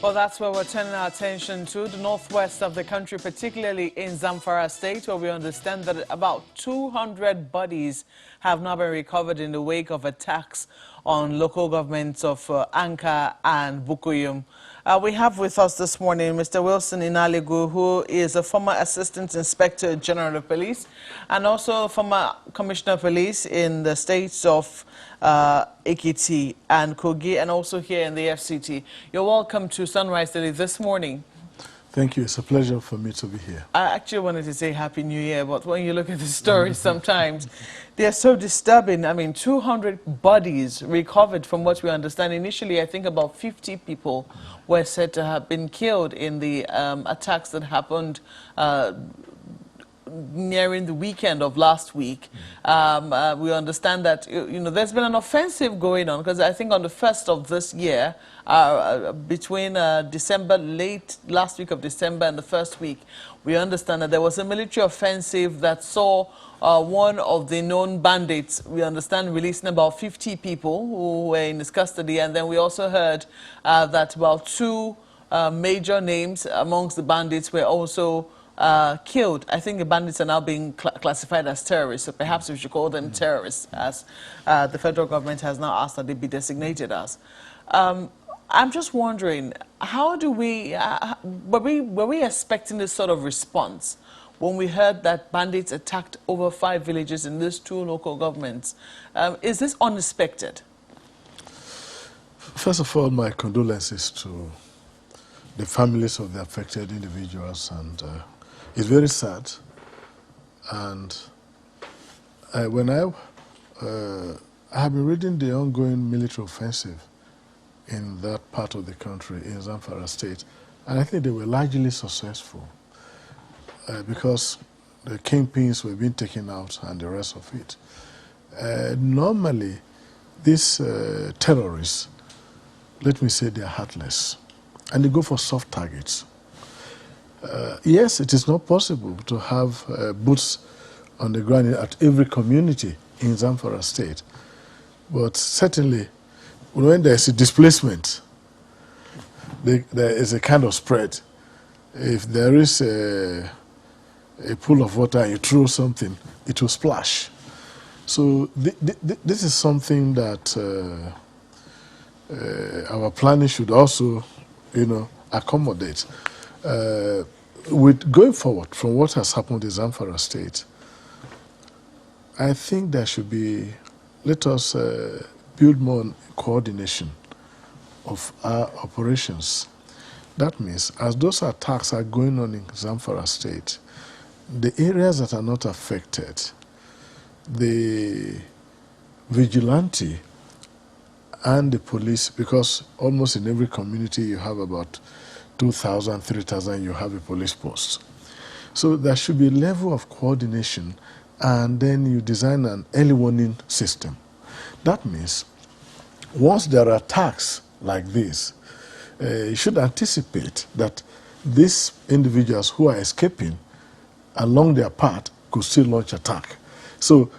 Well, that's where we're turning our attention to, the northwest of the country, particularly in Zamfara state, where we understand that about 200 bodies have now been recovered in the wake of attacks on local governments of Anka and Bukuyum. We have with us this morning Mr. Wilson Inaligu, who is a former Assistant Inspector General of Police and also former Commissioner of Police in the states of Ekiti and Kogi, and also here in the FCT. You're welcome to Sunrise Daily this morning. Thank you. It's a pleasure for me to be here. I actually wanted to say Happy New Year, but when you look at the stories sometimes, they're so disturbing. I mean, 200 bodies recovered from what we understand. Initially, I think about 50 people were said to have been killed in the attacks that happened nearing the weekend of last week. We understand that, there's been an offensive going on, because I think on the 1st of this year, between December, late last week of December and the first week, we understand that there was a military offensive that saw one of the known bandits, we understand, releasing about 50 people who were in his custody. And then we also heard that about two major names amongst the bandits were also killed. I think the bandits are now being classified as terrorists, so perhaps we should call them terrorists, as the federal government has now asked that they be designated as. I'm just wondering, how do we, were we expecting this sort of response when we heard that bandits attacked over 5 villages in these 2 local governments? Is this unexpected? First of all, my condolences to the families of the affected individuals, and it's very sad. And when I have been reading the ongoing military offensive in that part of the country, in Zamfara state, and I think they were largely successful because the kingpins were being taken out and the rest of it. Normally, these terrorists, let me say, they are heartless, and they go for soft targets. Yes, it is not possible to have boots on the ground at every community in Zamfara state, but certainly when there is a displacement, there is a kind of spread. If there is a pool of water and you throw something, it will splash. So this is something that our planning should also, accommodate. With going forward from what has happened in Zamfara state, I think there should be, let us build more coordination of our operations. That means, as those attacks are going on in Zamfara state, the areas that are not affected, the vigilante and the police, because almost in every community you have about 2,000, 3,000, you have a police post. So there should be a level of coordination, and then you design an early warning system. That means once there are attacks like this, you should anticipate that these individuals who are escaping along their path could still launch attack. So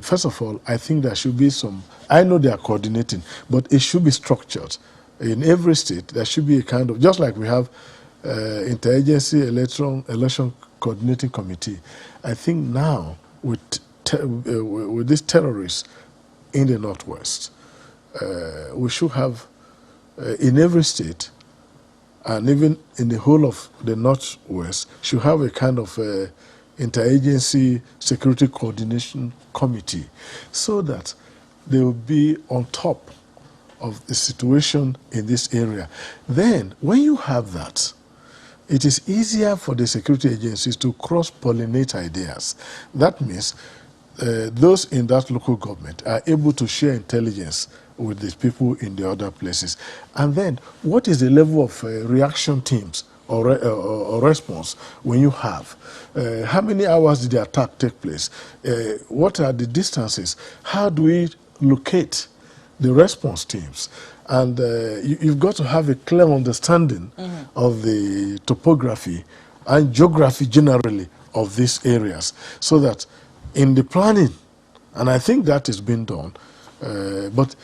first of all, I think there should be some, I know they are coordinating, but it should be structured. In every state, there should be a kind of, just like we have interagency election coordinating committee. I think now with these terrorists in the northwest, we should have in every state, and even in the whole of the northwest, should have a kind of interagency security coordination committee, so that they will be on top of the situation in this area. Then, when you have that, it is easier for the security agencies to cross-pollinate ideas. That means those in that local government are able to share intelligence with the people in the other places. And then, what is the level of reaction teams or response when you have? How many hours did the attack take place? What are the distances? How do we locate the response teams? And you've got to have a clear understanding of the topography and geography generally of these areas, so that in the planning, and I think that is being done, but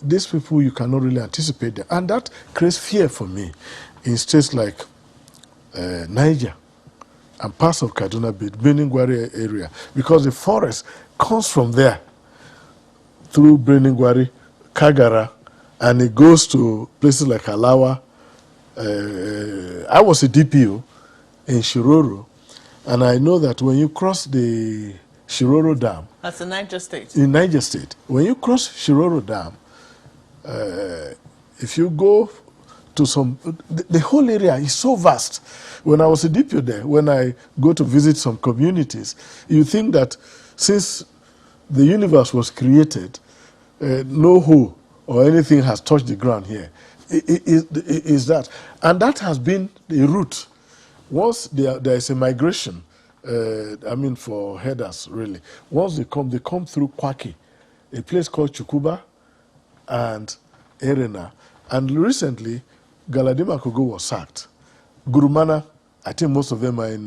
these people, you cannot really anticipate them. And that creates fear for me in states like Niger and parts of Kaduna, Beningwari area, because the forest comes from there through Beningwari, Kagara, and it goes to places like Alawa. I was a DPO in Shiroro, and I know that when you cross the Shiroro Dam, that's in Niger State. In Niger State, when you cross Shiroro Dam, if you go to the whole area is so vast. When I was a DPO there, when I go to visit some communities, you think that since the universe was created, no hole or anything has touched the ground here. Is that, and that has been the route. Once there is a migration, for herders really. Once they come through Kwaki, a place called Chukuba and Erena, and recently Galadima Kogo was sacked. Gurumana, I think most of them are in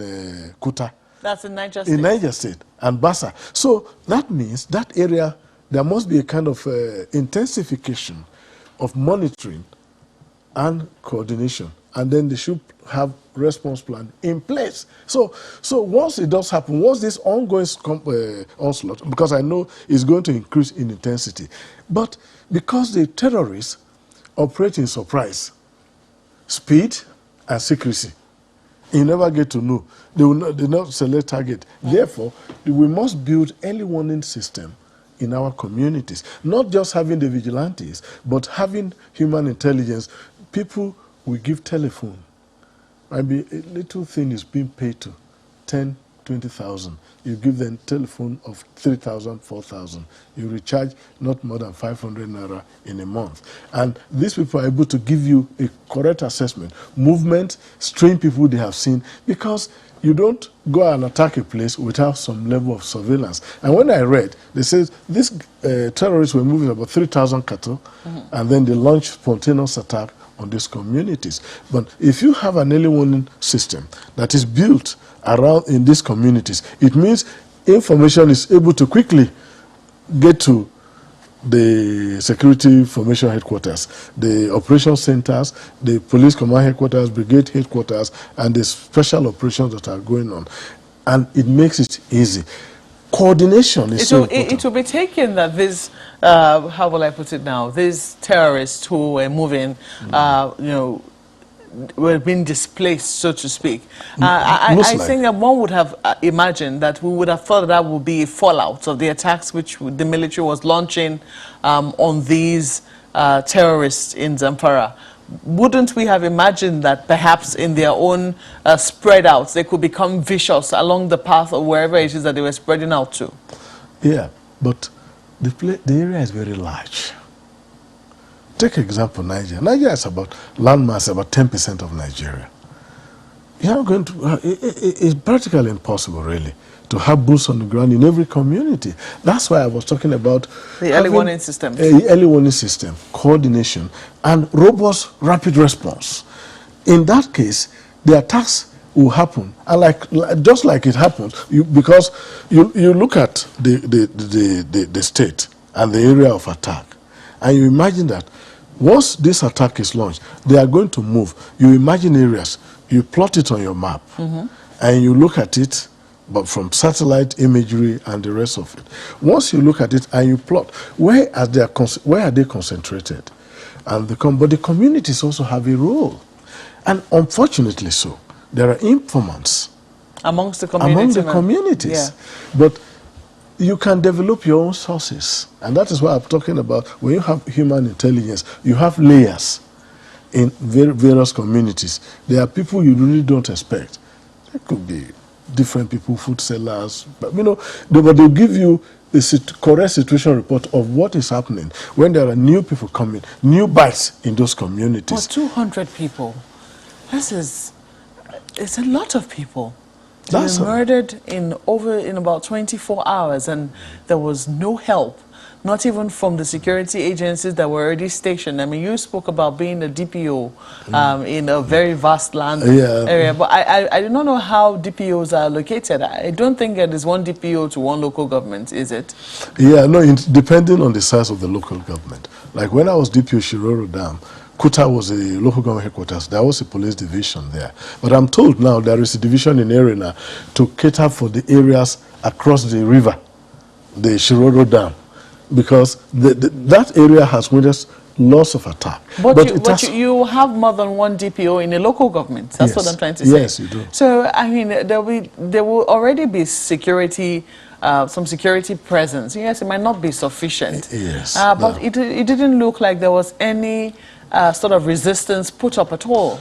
Kuta. That's in Niger State. In Niger State and Bassa. So that means that area, there must be a kind of intensification of monitoring and coordination. And then they should have response plan in place. So once it does happen, once this ongoing onslaught, because I know it's going to increase in intensity, but because the terrorists operate in surprise, speed, and secrecy, you never get to know. They not select target. Therefore, we must build early warning system in our communities. Not just having the vigilantes, but having human intelligence. People will give telephone. Maybe a little thing is being paid to 10, 20,000. You give them telephone of 3,000, 4,000. You recharge not more than 500 naira in a month. And these people are able to give you a correct assessment, movement, strange people they have seen, because you don't go and attack a place without some level of surveillance. And when I read, they said these terrorists were moving about 3,000 cattle, and then they launched spontaneous attack on these communities. But if you have an early warning system that is built around in these communities, it means information is able to quickly get to the security information headquarters, the operation centers, the police command headquarters, brigade headquarters, and the special operations that are going on. And it makes it easy. Coordination is so important. It will be taken that these, how will I put it now, these terrorists who were moving, were being displaced, so to speak. I think that one would have imagined that we would have thought that would be a fallout of the attacks which the military was launching on these terrorists in Zamfara. Wouldn't we have imagined that perhaps in their own spread outs, they could become vicious along the path or wherever it is that they were spreading out to? Yeah, but the area is very large. Take example, Niger. Niger is about landmass, about 10% of Nigeria. You are going to, it's practically impossible, really, to have boots on the ground in every community. That's why I was talking about the early warning system. Early warning system, coordination, and robust rapid response. In that case, the attacks will happen, and just like it happens, because you look at the state and the area of attack, and you imagine that once this attack is launched, they are going to move. You imagine areas, you plot it on your map, and you look at it, but from satellite imagery and the rest of it. Once you look at it and you plot, where are they concentrated? And but the communities also have a role. And unfortunately so, there are informants amongst the communities. Yeah. But you can develop your own sources. And that is what I'm talking about. When you have human intelligence, you have layers in various communities. There are people you really don't expect. There could be different people, food sellers, but they'll give you a correct situation report of what is happening when there are new people coming, new bites in those communities. For 200 people, it's a lot of people. They were murdered in about 24 hours, and there was no help. not even from the security agencies that were already stationed. I mean, you spoke about being a DPO in a very vast land area, but I do not know how DPOs are located. I don't think it is one DPO to one local government, is it? Yeah, no, depending on the size of the local government. Like when I was DPO Shiroro Dam, Kuta was a local government headquarters. There was a police division there. But I'm told now there is a division in Erina to cater for the areas across the river, the Shiroro Dam, because that area has witnessed lots of attack. But you have more than one DPO in a local government. That's what I'm trying to say. Yes, you do. So, I mean, there will already be security, some security presence. Yes, it might not be sufficient. Yes. But it didn't look like there was any sort of resistance put up at all.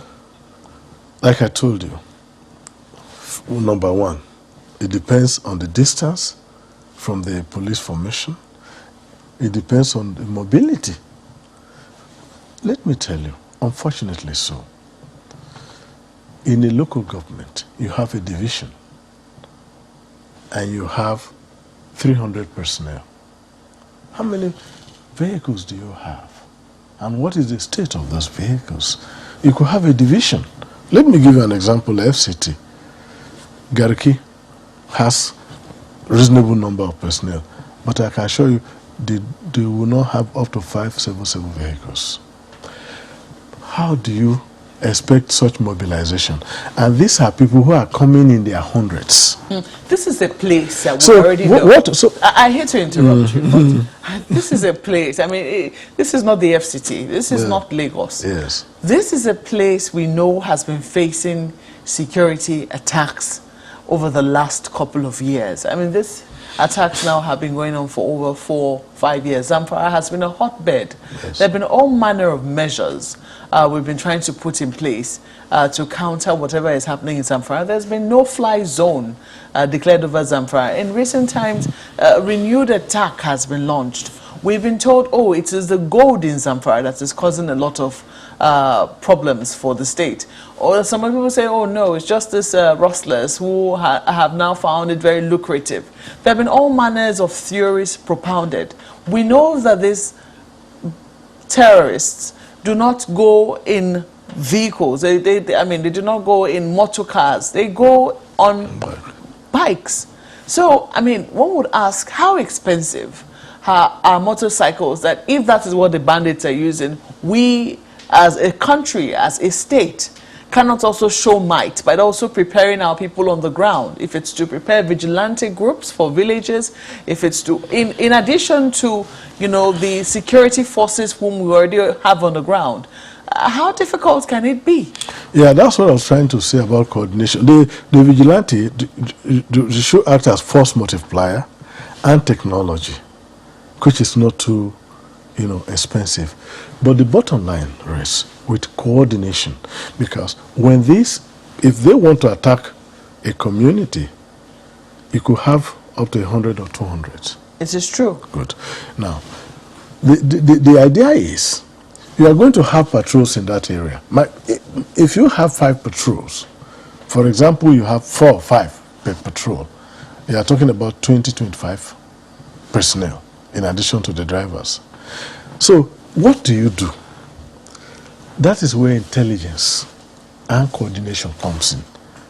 Like I told you, number one, it depends on the distance from the police formation. It depends on the mobility. Let me tell you, unfortunately so, in a local government, you have a division and you have 300 personnel. How many vehicles do you have? And what is the state of those vehicles? You could have a division. Let me give you an example. FCT, Garki has a reasonable number of personnel, but I can assure you they will not have up to 577 vehicles. How do you expect such mobilization? And these are people who are coming in their hundreds. This is a place that we already know. I hate to interrupt you, but this is a place. I mean, this is not the FCT. This is not Lagos. Yes. This is a place we know has been facing security attacks over the last couple of years. I mean, these attacks now have been going on for over 4-5 years. Zamfara has been a hotbed. Yes. There have been all manner of measures we've been trying to put in place to counter whatever is happening in Zamfara. There's been no-fly zone declared over Zamfara. In recent times, a renewed attack has been launched. We've been told, oh, it is the gold in Zamfara that is causing a lot of problems for the state. Or some people say, oh no, it's just these rustlers who have now found it very lucrative. There have been all manners of theories propounded. We know that these terrorists do not go in vehicles. I mean, they do not go in motor cars. They go on bikes. So, I mean, one would ask, how expensive are motorcycles that if that is what the bandits are using, we as a country, as a state, cannot also show might by also preparing our people on the ground. If it's to prepare vigilante groups for villages, if it's to, in addition to, you know, the security forces whom we already have on the ground, how difficult can it be? Yeah, that's what I was trying to say about coordination. The vigilante should act as force multiplier and technology, which is not too, you know, expensive. But the bottom line rests with coordination, because when if they want to attack a community, you could have up to 100 or 200. It is true. Good. Now, the idea is you are going to have patrols in that area. If you have 5 patrols, for example, you have 4 or 5 per patrol, you are talking about 20-25 personnel in addition to the drivers. So what do you do? That is where intelligence and coordination comes in,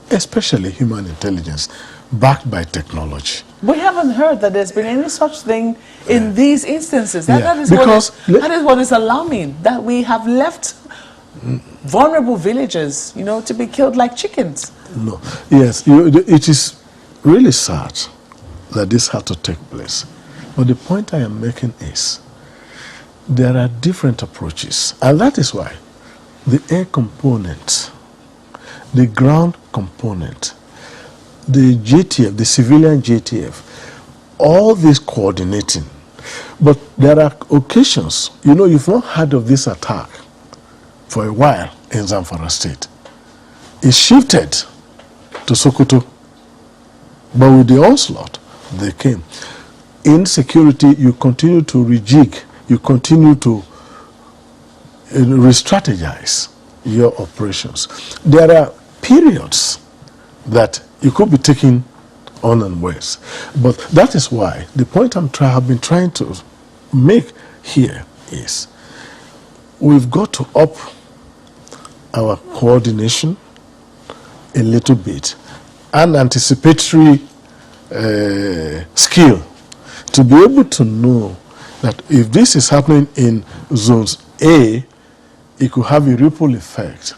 especially human intelligence backed by technology. We haven't heard that there's been any such thing in these instances. That is what is alarming, that we have left vulnerable villagers, you know, to be killed like chickens. No, yes, it is really sad that this had to take place. But the point I am making is there are different approaches, and that is why the air component, the ground component, the JTF, the civilian JTF, all this coordinating. But there are occasions, you know, you've not heard of this attack for a while in Zamfara state. It shifted to Sokoto, but with the onslaught, they came. In security, you continue to rejig, you continue to re-strategize your operations. There are periods that you could be taking on and ways. But that is why the point I've been trying to make here is we've got to up our coordination a little bit, an anticipatory skill to be able to know that if this is happening in zones A, it could have a ripple effect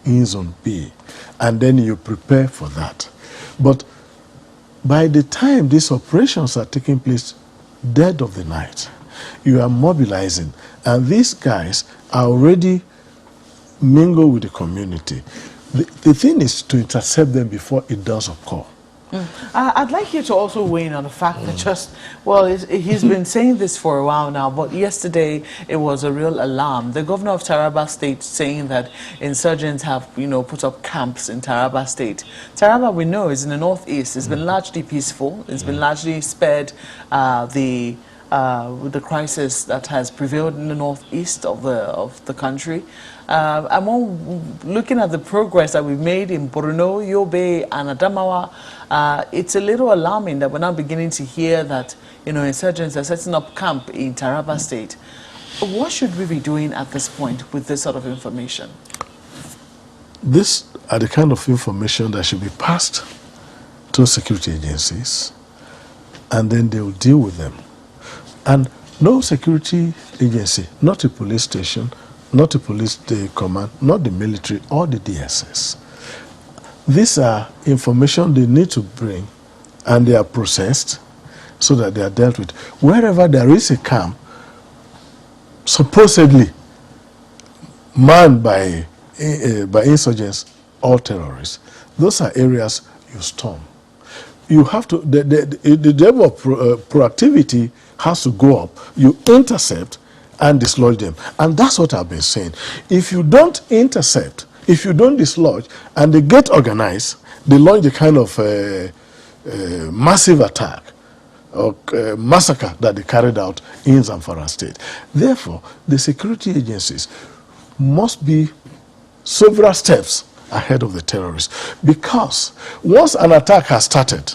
in zone B, and then you prepare for that. But by the time these operations are taking place, dead of the night, you are mobilizing, and these guys are already mingled with the community. The thing is to intercept them before it does occur. I'd like you to also weigh in on the fact that he's been saying this for a while now, but yesterday it was a real alarm. The governor of Taraba State saying that insurgents have, put up camps in Taraba State. Taraba, we know, is in the northeast. It's been largely peaceful. It's been largely spared the crisis that has prevailed in the northeast of the country. I'm looking at the progress that we've made in Borno, Yobe, and Adamawa. It's a little alarming that we're now beginning to hear that insurgents are setting up camp in Taraba State. What should we be doing at this point with this sort of information? These are the kind of information that should be passed to security agencies, and then they will deal with them. And no security agency, not a police station, not a police command, not the military or the DSS. These are information they need to bring, and they are processed so that they are dealt with. Wherever there is a camp, supposedly manned by insurgents or terrorists, those are areas you storm. You have to, the level of proactivity has to go up. You intercept and dislodge them. And that's what I've been saying. If you don't intercept, if you don't dislodge, and they get organized, they launch the kind of massive attack or massacre that they carried out in Zamfara State. Therefore, the security agencies must be several steps ahead of the terrorists. Because once an attack has started,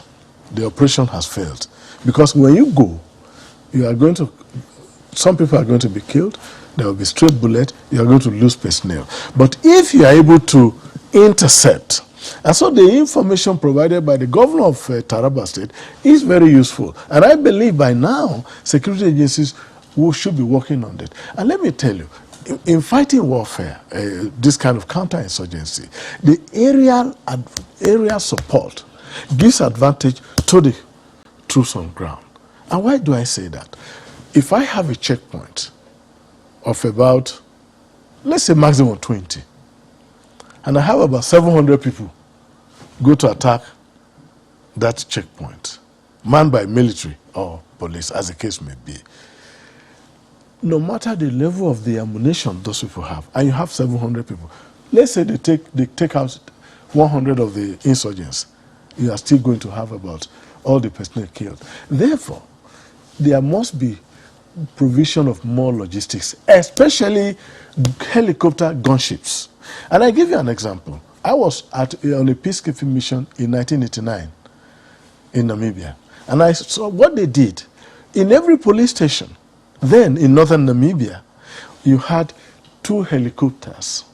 the operation has failed. Because when you go, you are going to, some people are going to be killed, there will be straight bullet, you are going to lose personnel. But if you are able to intercept, and so the information provided by the governor of Taraba State is very useful. And I believe by now, security agencies should be working on it. And let me tell you, in fighting warfare, this kind of counterinsurgency, the aerial support gives advantage to the troops on ground. And why do I say that? If I have a checkpoint of about, let's say maximum 20, and I have about 700 people go to attack that checkpoint, manned by military or police, as the case may be, no matter the level of the ammunition those people have, and you have 700 people, let's say they take out 100 of the insurgents, you are still going to have about all the personnel killed. Therefore, there must be provision of more logistics, especially helicopter gunships. And I give you an example. I was on a peacekeeping mission in 1989 in Namibia, and I saw what they did. In every police station, then in northern Namibia, you had 2 helicopters.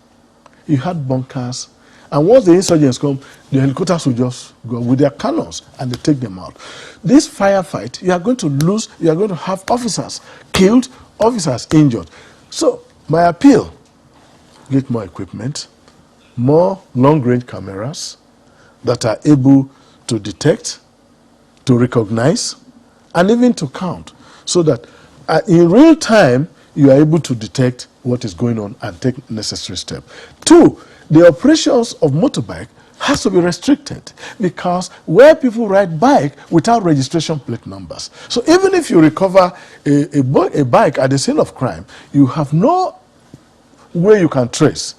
You had bunkers, and once the insurgents come, the helicopters will just go with their cannons and they take them out. This firefight, you are going to lose, you are going to have officers killed, officers injured. So my appeal, get more equipment, more long-range cameras that are able to detect, to recognize, and even to count, so that in real time, you are able to detect what is going on and take necessary steps. 2, the operations of motorbike has to be restricted, because where people ride bike without registration plate numbers. So even if you recover a bike at the scene of crime, you have no way you can trace.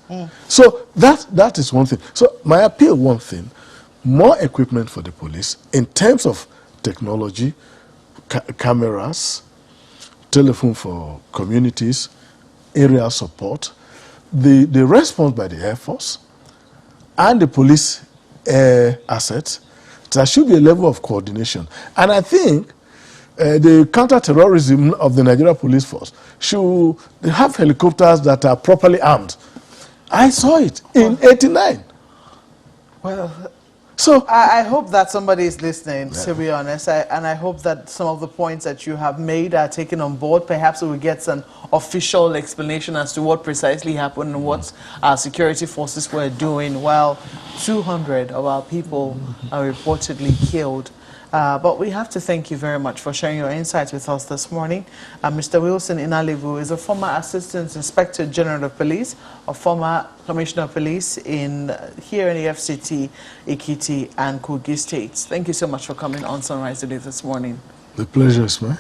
So that is one thing. So my appeal, one thing, more equipment for the police in terms of technology, cameras, telephone for communities, aerial support, the response by the Air Force, and the police assets. There should be a level of coordination. And I think the counter-terrorism of the Nigeria Police Force should have helicopters that are properly armed. I saw it in '89. Well, so I hope that somebody is listening, to be honest, and I hope that some of the points that you have made are taken on board. Perhaps we will get an official explanation as to what precisely happened and what our security forces were doing while 200 of our people are reportedly killed. But we have to thank you very much for sharing your insights with us this morning. Mr. Wilson Inalivu is a former Assistant Inspector General of Police, a former Commissioner of Police here in the FCT, Ekiti and Kogi States. Thank you so much for coming on Sunrise today this morning. The pleasure is mine.